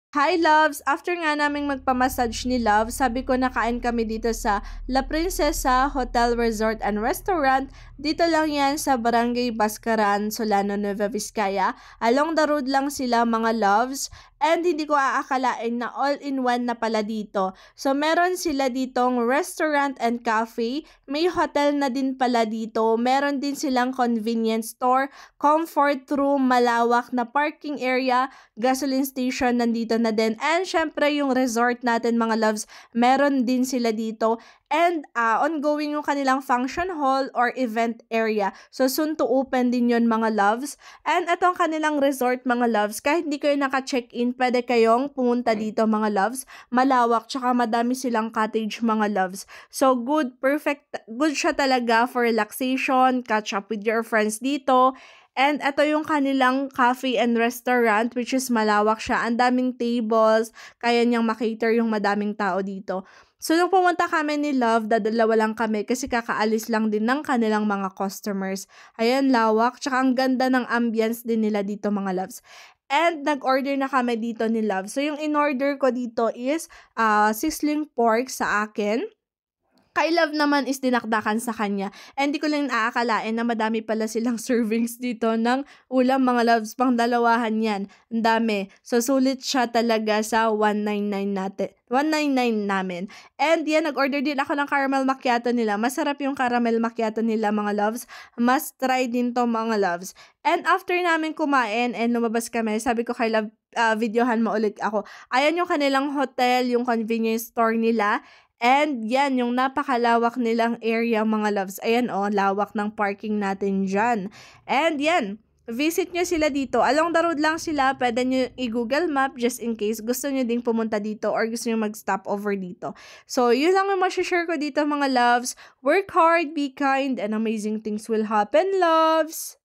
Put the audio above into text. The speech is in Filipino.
Hi loves! After nga naming magpa-massage ni Love, sabi ko nakain kami dito sa La Princesa Hotel Resort and Restaurant. Dito lang yan sa Barangay Bascaran, Solano, Nueva Vizcaya. Along the road lang sila mga loves. And hindi ko aakalain na all-in-one na pala dito. So meron sila ditong restaurant and cafe. May hotel na din pala dito. Meron din silang convenience store, comfort room, malawak na parking area, gasoline station nandito na din. And syempre yung resort natin mga loves, meron din sila dito. And ongoing yung kanilang function hall or event area. So soon to open din yun mga loves. And itong kanilang resort mga loves, kahit hindi kayo naka-check-in, pwede kayong pumunta dito mga loves. Malawak, tsaka madami silang cottage mga loves. So good, perfect, good siya talaga for relaxation, catch up with your friends dito. And ito yung kanilang cafe and restaurant which is malawak siya. Ang daming tables, kaya niyang makater yung madaming tao dito. So, nung pumunta kami ni Love, dadalawa lang kami kasi kakaalis lang din ng kanilang mga customers. Ayan, lawak. Tsaka ang ganda ng ambience din nila dito mga loves. And nag-order na kami dito ni Love. So, yung in-order ko dito is sizzling pork sa akin. Kay Love naman is dinakdakan sa kanya. And di ko lang aakalain na madami pala silang servings dito ng ulam mga loves. Pang dalawahan yan. Ang dami. So, sulit siya talaga sa 199 natin. 199 namin. And yan, nag-order din ako ng caramel macchiato nila. Masarap yung caramel macchiato nila mga loves. Must try din to mga loves. And after namin kumain and lumabas kami, sabi ko kay Love, videohan mo ulit ako. Ayan yung kanilang hotel, yung convenience store nila. And yan, yung napakalawak nilang area mga loves. Ayan lawak ng parking natin dyan. And yan, visit nyo sila dito. Along the road lang sila, pwede nyo i-Google Map just in case gusto nyo ding pumunta dito or gusto nyo mag-stop over dito. So, yun lang yung share ko dito mga loves. Work hard, be kind, and amazing things will happen, loves!